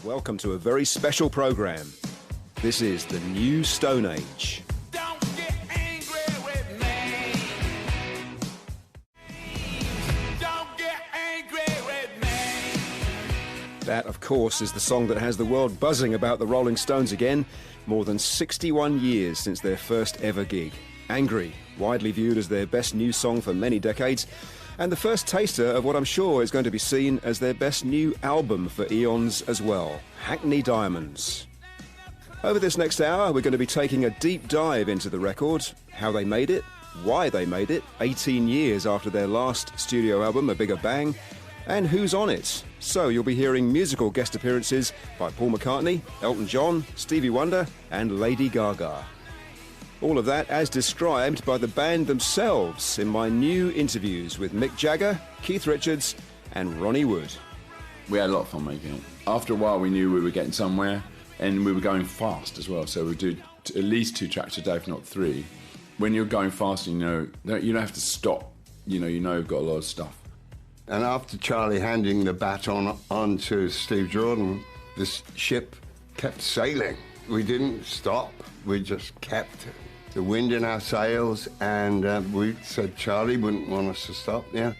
Welcome to a very special program. This is the New Stone Age. Don't get angry with me. Don't get angry with me. That, of course, is the song that has the world buzzing about the Rolling Stones again, more than 61 years since their first ever gig. Angry, widely viewed as their best new song for many decades, and the first taster of what I'm sure is going to be seen as their best new album for eons as well, Hackney Diamonds. Over this next hour, we're going to be taking a deep dive into the record, how they made it, why they made it, 18 years after their last studio album, A Bigger Bang, and who's on it. So you'll be hearing musical guest appearances by Paul McCartney, Elton John, Stevie Wonder, and Lady Gaga. All of that as described by the band themselves in my new interviews with Mick Jagger, Keith Richards, and Ronnie Wood. We had a lot of fun making it. After a while, we knew we were getting somewhere, and we were going fast as well. So we do at least 2 tracks a day, if not 3. When you're going fast, you don't have to stop. You know you've got a lot of stuff. And after Charlie handing the baton on to Steve Jordan, this ship kept sailing. We didn't stop. We just kept the wind in our sails, and we said Charlie wouldn't want us to stop, yeah.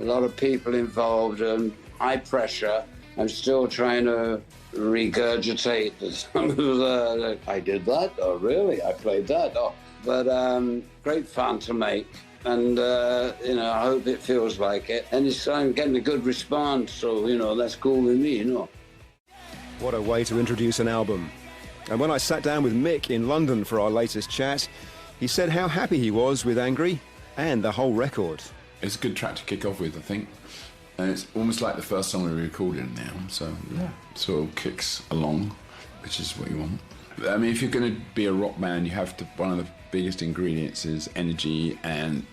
A lot of people involved, and high pressure. I'm still trying to regurgitate some of the, I did that, oh really, I played that, oh. But great fun to make, and I hope it feels like it. And I'm getting a good response, so, that's cool with me, What a way to introduce an album. And when I sat down with Mick in London for our latest chat, he said how happy he was with Angry and the whole record. It's a good track to kick off with, I think. And it's almost like the first song we recorded now, so yeah, sort of kicks along, which is what you want. I mean, if you're going to be a rock band, you have to, one of the biggest ingredients is energy, and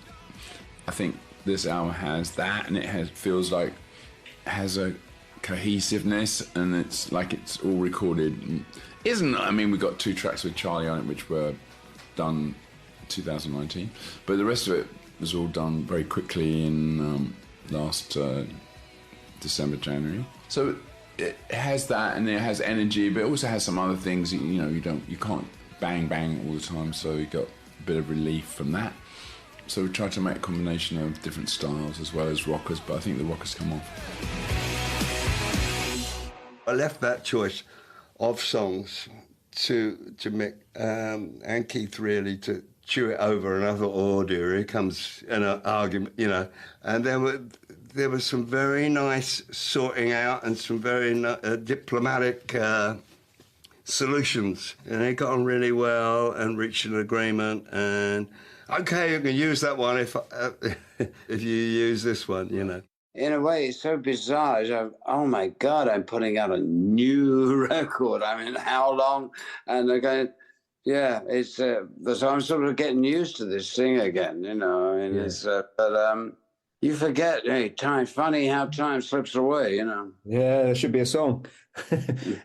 I think this album has that, and feels like it has a cohesiveness, and it's like it's all recorded. We got 2 tracks with Charlie on it, which were done 2019, but the rest of it was all done very quickly in last December, January. So it has that, and it has energy, but it also has some other things. You can't bang all the time, so you got a bit of relief from that. So we tried to make a combination of different styles as well as rockers, but I think the rockers come off. I left that choice of songs to Mick and Keith, really, to chew it over, and I thought, oh dear, here comes an argument, and there was some very nice sorting out and some very diplomatic solutions, and they got on really well and reached an agreement, and okay, you can use that one if you use this one, In a way, it's so bizarre. Oh my God, I'm putting out a new record. I mean, how long? And they're going, yeah, it's, so I'm sort of getting used to this thing again, it's, but you forget, funny how time slips away, Yeah, there should be a song. Had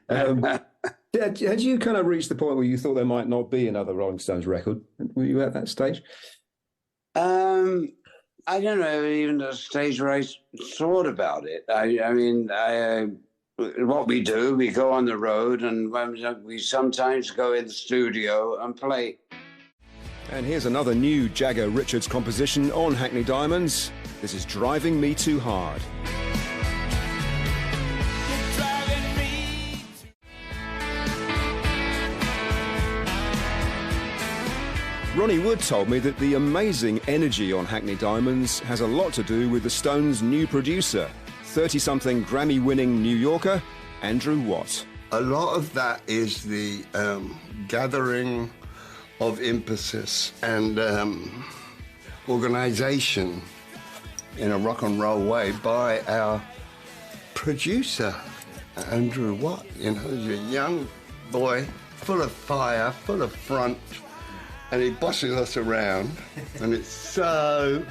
you kind of reached the point where you thought there might not be another Rolling Stones record? Were you at that stage? I don't know, even at a stage where I thought about it. What we do, we go on the road, and we sometimes go in the studio and play. And here's another new Jagger Richards composition on Hackney Diamonds. This is Driving Me Too Hard. Ronnie Wood told me that the amazing energy on Hackney Diamonds has a lot to do with the Stones' new producer, 30-something Grammy-winning New Yorker, Andrew Watt. A lot of that is the gathering of emphasis and organisation in a rock and roll way by our producer, Andrew Watt. He's a young boy, full of fire, full of front, and he bosses us around, and it's so,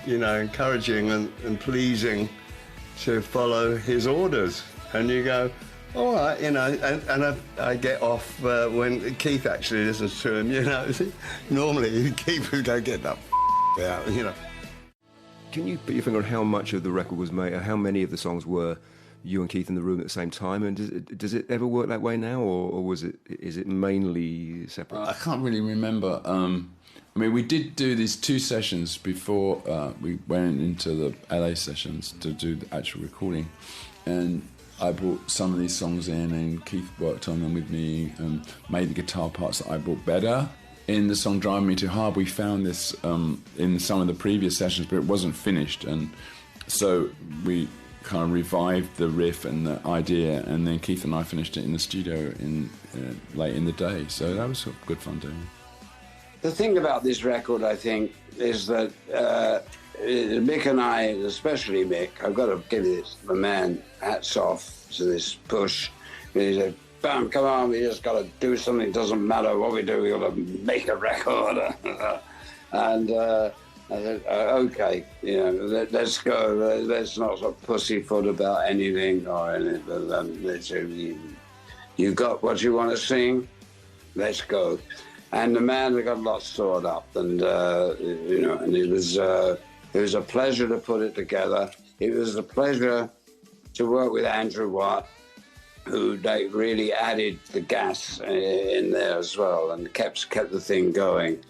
encouraging and pleasing to follow his orders. And you go, all right, and I get off when Keith actually listens to him, Normally Keith would go, get that out, Can you put your finger on how much of the record was made, how many of the songs were you and Keith in the room at the same time? And does it ever work that way now, or is it mainly separate? I can't really remember. I mean, we did do these 2 sessions before we went into the LA sessions to do the actual recording, and I brought some of these songs in, and Keith worked on them with me and made the guitar parts that I brought better. In the song Driving Me Too Hard, we found this in some of the previous sessions, but it wasn't finished, and so we kind of revived the riff and the idea, and then Keith and I finished it in the studio late in the day, so that was sort of good fun doing. The thing about this record, I think, is that Mick and I, especially Mick, I've got to give the man hats off to this push. He said, "Bam, come on, we just got to do something. It doesn't matter what we do, we got to make a record." And I said, "Okay, let's go. Let's not sort of pussyfoot about anything or anything. You got what you want to sing? Let's go." And the man had got lots stored up, and and it was a pleasure to put it together. It was a pleasure to work with Andrew Watt, who really added the gas in there as well, and kept the thing going.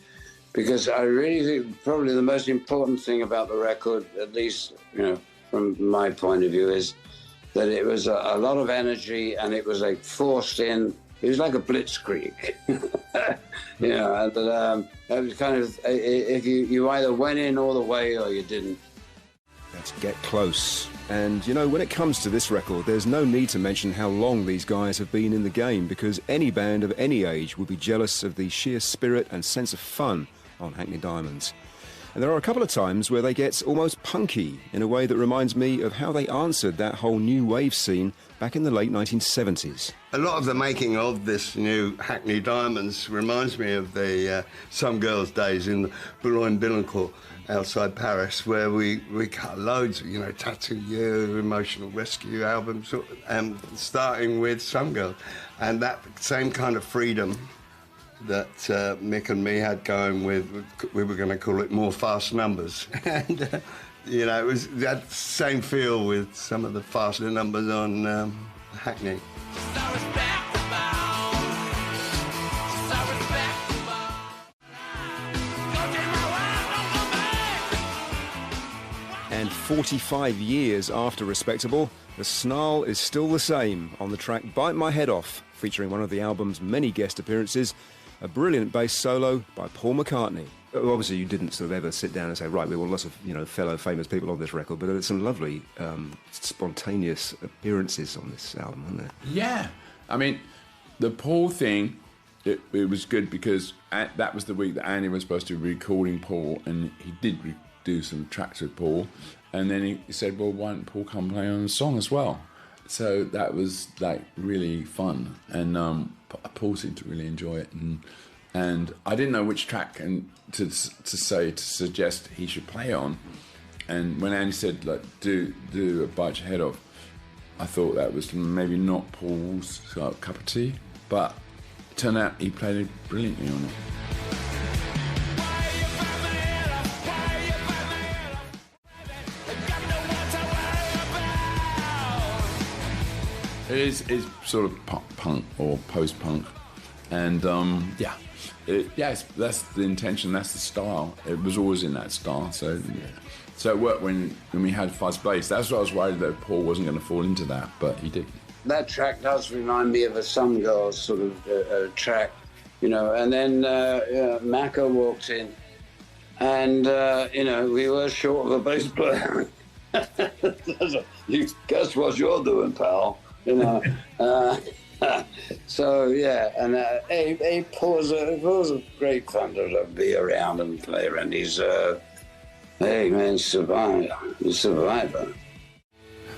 Because I really think probably the most important thing about the record, at least from my point of view, is that it was a lot of energy, and it was like forced in. It was like a blitzkrieg, and it was kind of, if you either went in all the way or you didn't. Let's get close. And, when it comes to this record, there's no need to mention how long these guys have been in the game, because any band of any age would be jealous of the sheer spirit and sense of fun on Hackney Diamonds. And there are a couple of times where they get almost punky in a way that reminds me of how they answered that whole new wave scene back in the late 1970s. A lot of the making of this new Hackney Diamonds reminds me of the Some Girls days in Boulogne-Billancourt outside Paris, where we cut loads of, Tattoo You, Emotional Rescue albums, and starting with Some Girls. And that same kind of freedom that Mick and me had going with, we were going to call it More Fast Numbers. And, it was that same feel with some of the faster numbers on Hackney. And 45 years after Respectable, the snarl is still the same on the track Bite My Head Off, featuring one of the album's many guest appearances, a brilliant bass solo by Paul McCartney. Obviously, you didn't sort of ever sit down and say, right, we want lots of fellow famous people on this record, but there's some lovely spontaneous appearances on this album, aren't there? Yeah. I mean, the Paul thing, it was good because that was the week that Andy was supposed to be recording Paul, and he did do some tracks with Paul, and then he said, well, why don't Paul come play on the song as well? So that was like really fun, and Paul seemed to really enjoy it, and I didn't know which track to suggest he should play on, and when Andy said like do a Bite Your Head Off, I thought that was maybe not Paul's cup of tea, but it turned out he played it brilliantly on it. It is sort of punk or post-punk, and that's the intention, that's the style. It was always in that style, so it worked when we had fuzz bass. That's what I was worried that Paul wasn't going to fall into that, but he did. That track does remind me of a Some Girls sort of track, and then Macca walked in, and we were short of a bass player. You guess what you're doing, pal? So yeah, and Paul's a great fun to be around and play around. He's hey man, he's a survivor.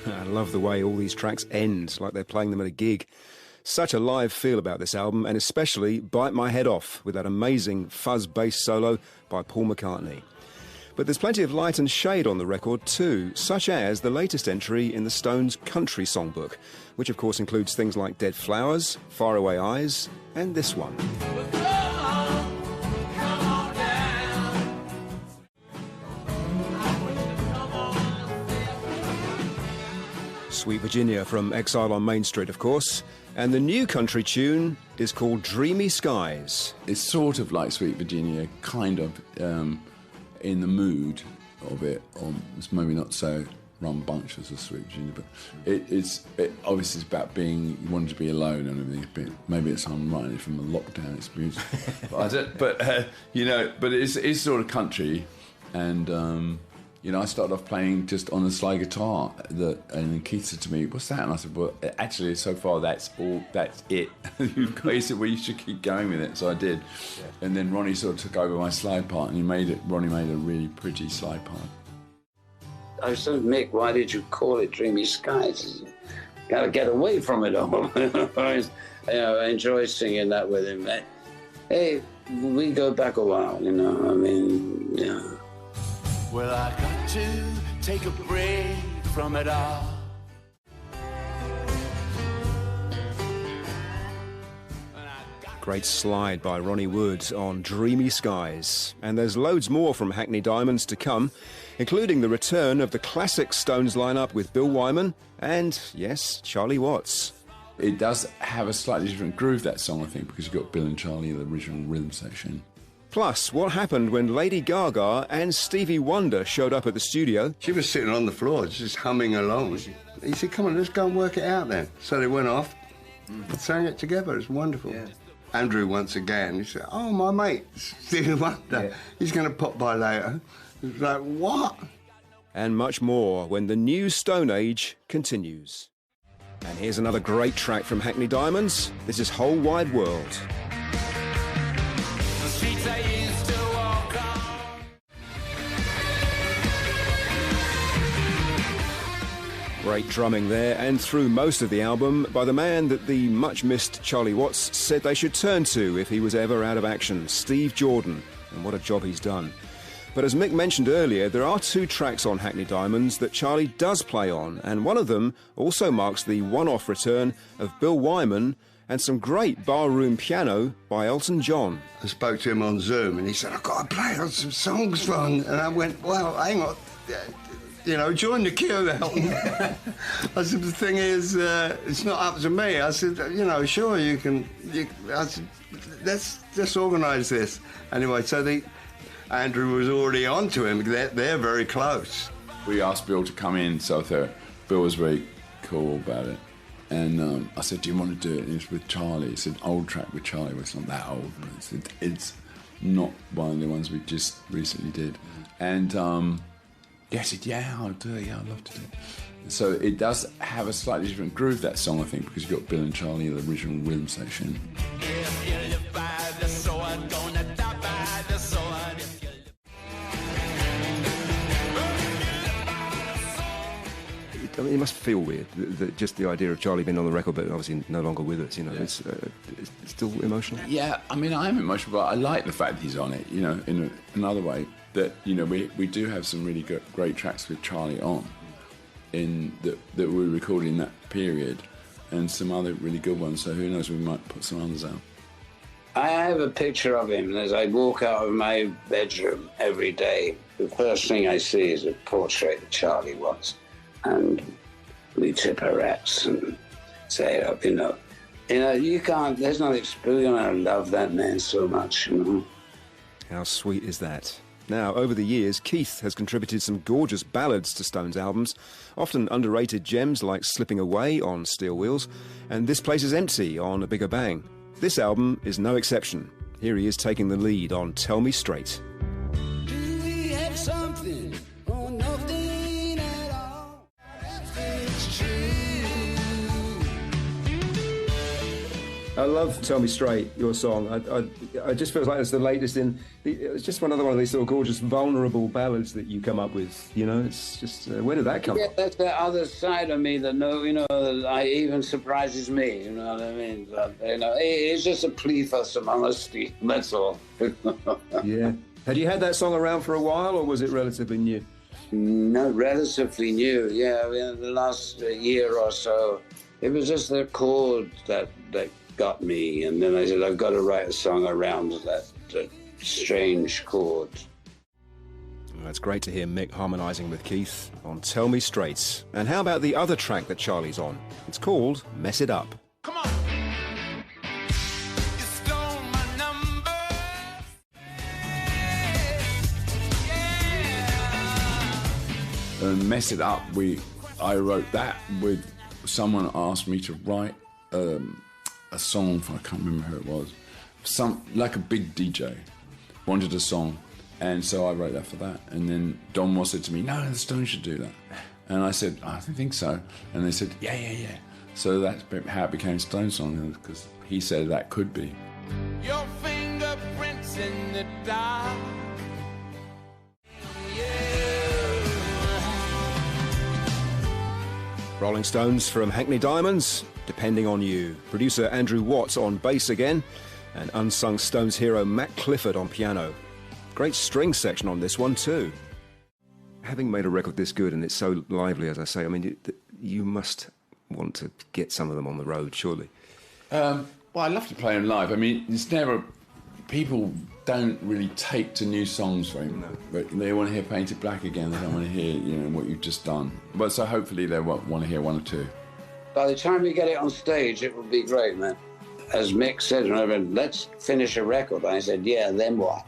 I love the way all these tracks end like they're playing them at a gig. Such a live feel about this album, and especially Bite My Head Off with that amazing fuzz bass solo by Paul McCartney. But there's plenty of light and shade on the record too, such as the latest entry in the Stones' country songbook, which of course includes things like Dead Flowers, Faraway Eyes, and this one. Sweet Virginia from Exile on Main Street, of course. And the new country tune is called Dreamy Skies. It's sort of like Sweet Virginia, kind of in the mood of it. Or it's maybe not so rambunctious as Sweet Virginia, but it's obviously it's about being, you wanted to be alone and everything. Maybe it's I'm writing it from a lockdown experience. but it's sort of country, and I started off playing just on a slide guitar, and then Keith said to me, "What's that?" And I said, "Well, actually, so far that's it." He said, "Well, you should keep going with it." So I did, and then Ronnie sort of took over my slide part, and Ronnie made a really pretty slide part. I said, "Mick, why did you call it Dreamy Skies? You got to get away from it all." I enjoy singing that with him. Hey, we go back a while, Well, I got to take a break from it all. Great slide by Ronnie Wood on Dreamy Skies. And there's loads more from Hackney Diamonds to come, including the return of the classic Stones lineup with Bill Wyman and, yes, Charlie Watts. It does have a slightly different groove, that song, I think, because you've got Bill and Charlie in the original rhythm section. Plus, what happened when Lady Gaga and Stevie Wonder showed up at the studio? She was sitting on the floor, just humming along. He said, "Come on, let's go and work it out then." So they went off, sang it together. It's wonderful. Yeah. Andrew, once again, he said, "Oh, my mate, Stevie Wonder, he's going to pop by later." It was like, what? And much more when the new Stone Age continues. And here's another great track from Hackney Diamonds. This is Whole Wide World. The streets I used to walk on. Great drumming there, and through most of the album by the man that the much-missed Charlie Watts said they should turn to if he was ever out of action, Steve Jordan. And what a job he's done. But as Mick mentioned earlier, there are two tracks on Hackney Diamonds that Charlie does play on, and one of them also marks the one-off return of Bill Wyman and some great barroom piano by Elton John. I spoke to him on Zoom and he said, "I've got to play on some songs from," and I went, "Well, hang on, join the queue, Elton." I said, "The thing is, it's not up to me." I said, "Sure, you can." I said, let's organise this. Anyway, so Andrew was already on to him. They're very close. We asked Bill to come in, so I thought Bill was very cool about it. And I said, "Do you want to do it?" And it's with Charlie. It's an old track with Charlie. Well, it's not that old, but it's not one of the ones we just recently did. And I said, "Yeah, I'll do it. Yeah, I'd love to do it." So it does have a slightly different groove, that song, I think, because you've got Bill and Charlie in the original rhythm section. If you live by the sword, gonna die by the sword. I mean, it must feel weird, just the idea of Charlie being on the record, but obviously no longer with us, It's still emotional. Yeah, I mean, I am emotional, but I like the fact that he's on it, in another way, that, we do have some really great tracks with Charlie on, that we recorded in that period, and some other really good ones, so who knows, we might put some others out. I have a picture of him as I walk out of my bedroom every day. The first thing I see is a portrait of Charlie Watts. And we tip our hats and say, you can't, there's no experience. I love that man so much, How sweet is that? Now, over the years, Keith has contributed some gorgeous ballads to Stones albums, often underrated gems like Slipping Away on Steel Wheels, and This Place Is Empty on A Bigger Bang. This album is no exception. Here he is taking the lead on Tell Me Straight. Do we have something or nothing at all? It's true. I love Tell Me Straight, your song. I just feels like it's the latest it's just one of these sort of gorgeous, vulnerable ballads that you come up with. It's just, where did that come from? Yeah, that's the other side of me that that even surprises me. You know what I mean? But, it's just a plea for some honesty. That's all. Yeah. Had you had that song around for a while, or was it relatively new? No, relatively new. Yeah, the last year or so, it was just the chord that got me, and then I said, I've got to write a song around that strange chord. That's great to hear Mick harmonising with Keith on Tell Me Straight. And how about the other track that Charlie's on? It's called Mess It Up. Come on. You stole my number. Mess It Up, I wrote that with someone asked me to write a song for, I can't remember who it was, like a big DJ wanted a song, and so I wrote that for that. And then Don Moss said to me, no, the Stones should do that. And I said, I don't think so. And they said, yeah. So that's how it became Stone Song, because he said that could be. Your fingerprints in the dark. Rolling Stones from Hackney Diamonds, Depending on You. Producer Andrew Watts on bass again, and unsung Stones hero Matt Clifford on piano. Great string section on this one too. Having made a record this good and it's so lively, as I say, I mean, you must want to get some of them on the road, surely. Well, I love to play them live. I mean, it's never... People don't really take to new songs very much. But they want to hear Painted Black again. They don't want to hear, what you've just done. But so hopefully they want to hear one or two. By the time we get it on stage, it will be great, man. As Mick said, let's finish a record. I said, yeah, then what?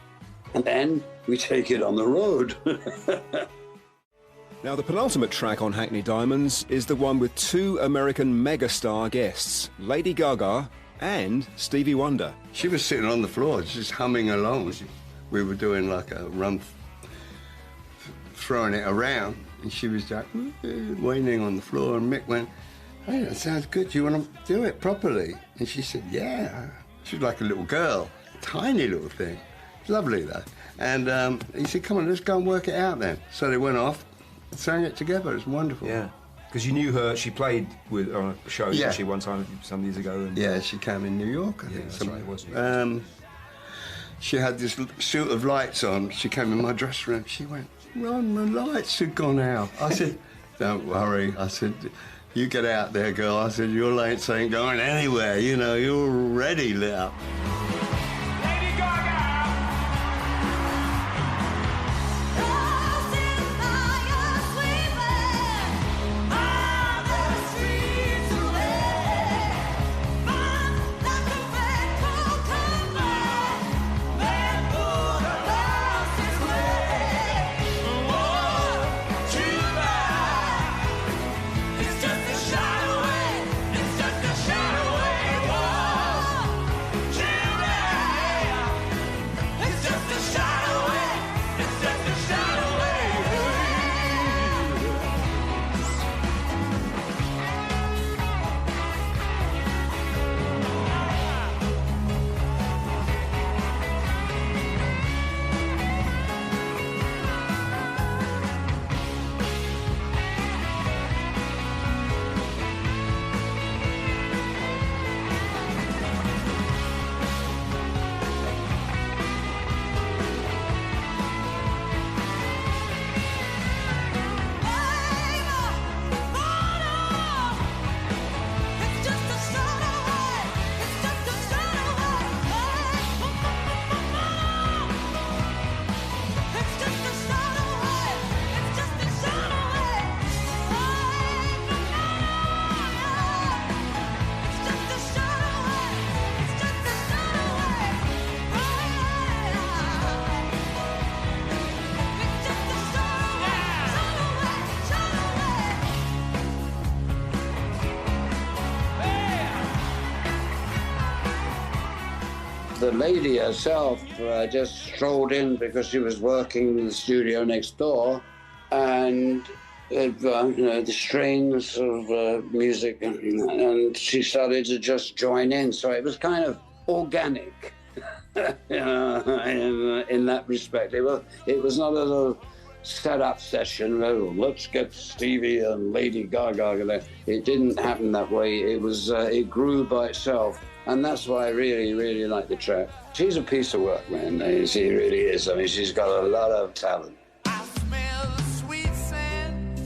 And then we take it on the road. Now, the penultimate track on Hackney Diamonds is the one with two American megastar guests, Lady Gaga and Stevie Wonder. She was sitting on the floor, just humming along. We were doing like a run, throwing it around, and she was like, waiting on the floor, and Mick went, hey, that sounds good, do you want to do it properly? And she said, yeah. She was like a little girl, tiny little thing. Lovely, though. And he said, come on, let's go and work it out then. So they went off, sang it together, it was wonderful. Yeah. Because you knew her, she played on a show, didn't she, one time, some years ago? And yeah, she came in New York, I think. That's right, it was. She had this suit of lights on. She came in my dressing room. She went, Ron, the lights had gone out. I said, don't worry. I said, you get out there, girl. I said, your lights ain't going anywhere. You're already lit up. The lady herself just strolled in because she was working in the studio next door, and the strains of music, and she started to just join in. So it was kind of organic, in that respect. It was not a little set-up session. Oh, let's get Stevie and Lady Gaga. It didn't happen that way. It grew by itself. And that's why I really, really like the track. She's a piece of work, man. She really is. I mean, she's got a lot of talent. I smell the sweet scent.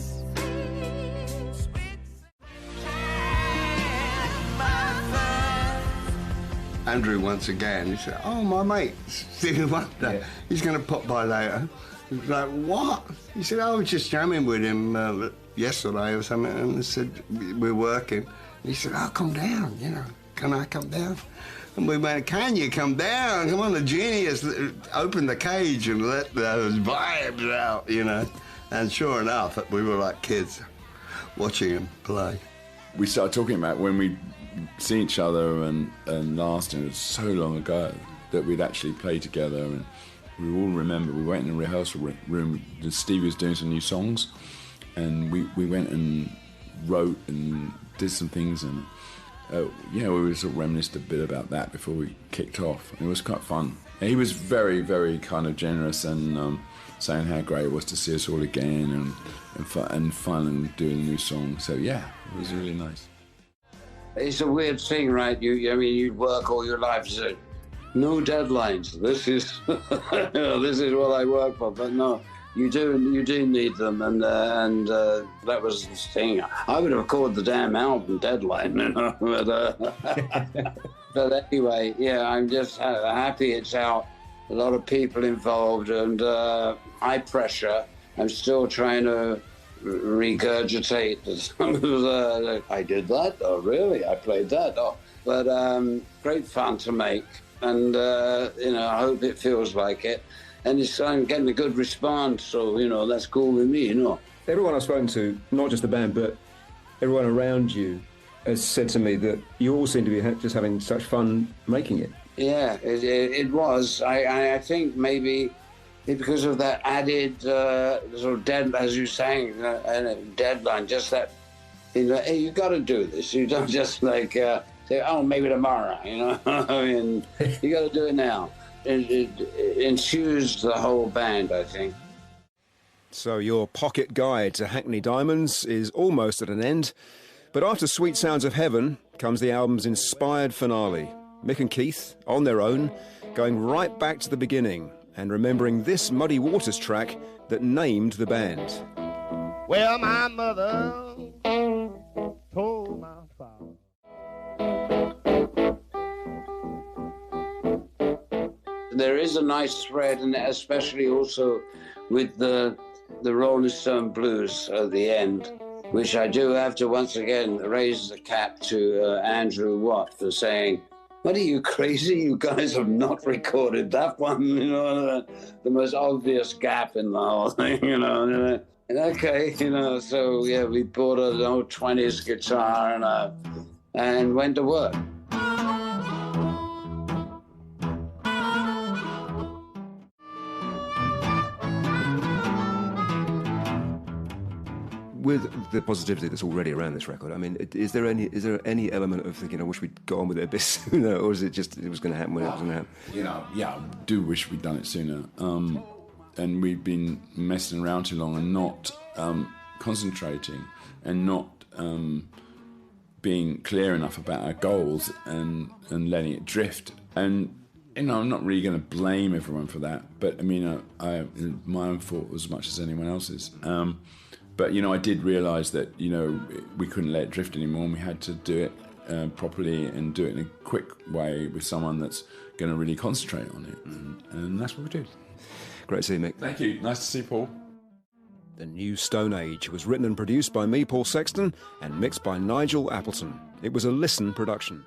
Andrew, once again, he said, oh, my mate, Stevie Wonder, he's going to pop by later. He was like, what? He said, I was just jamming with him yesterday or something, and I said, we're working. And he said, oh, come down, you know, can I come down? And we went, can you come down? Come on, the genius, open the cage and let those vibes out, you know. And sure enough, we were like kids watching him play. We started talking about when we see each other and last, and it was so long ago that we'd actually played together, and we all remember we went in the rehearsal room, Stevie was doing some new songs, and we went and wrote and did some things, and we sort of reminisced a bit about that before we kicked off. It was quite fun. And he was very, very kind of generous and saying how great it was to see us all again and fun and doing a new song. So yeah, it was really nice. It's a weird thing, right? You work all your life, so no deadlines. This is this is what I work for. But no, you do need them, and that was the thing. I would have called the damn album Deadline, you know. But anyway, yeah, I'm just happy it's out. A lot of people involved, and high pressure. I'm still trying to regurgitate some of the, I did that, oh really, I played that, oh. But great fun to make, and I hope it feels like it, and I'm getting a good response, so that's cool with me, Everyone I've spoken to, not just the band, but everyone around you, has said to me that you all seem to be just having such fun making it. Yeah, it was. I think maybe because of that added sort of as you saying, deadline, just that, hey, you got to do this. You don't just say, oh, maybe tomorrow, I mean, you got to do it now. It infused the whole band, I think. So your pocket guide to Hackney Diamonds is almost at an end, but after Sweet Sounds of Heaven comes the album's inspired finale. Mick and Keith, on their own, going right back to the beginning and remembering this Muddy Waters track that named the band. Well, my mother told my father. There is a nice thread, and especially also with the Rolling Stone blues at the end, which I do have to once again raise the cap to Andrew Watt for saying, what are you, crazy? You guys have not recorded that one, the most obvious gap in the whole thing, Okay, so yeah, we bought an old 20s guitar and went to work. With the positivity that's already around this record, I mean, is there any element of thinking, I wish we'd got on with it a bit sooner, or is it just it was going to happen when it was going to happen? Yeah, I do wish we'd done it sooner. And we've been messing around too long and not concentrating and not being clear enough about our goals and letting it drift. And I'm not really going to blame everyone for that, but I mean, my own fault as much as anyone else's. But, I did realise that, we couldn't let it drift anymore, and we had to do it properly and do it in a quick way with someone that's going to really concentrate on it. And that's what we did. Great to see you, Mick. Thank you. Nice to see you, Paul. The New Stone Age was written and produced by me, Paul Sexton, and mixed by Nigel Appleton. It was a Listen production.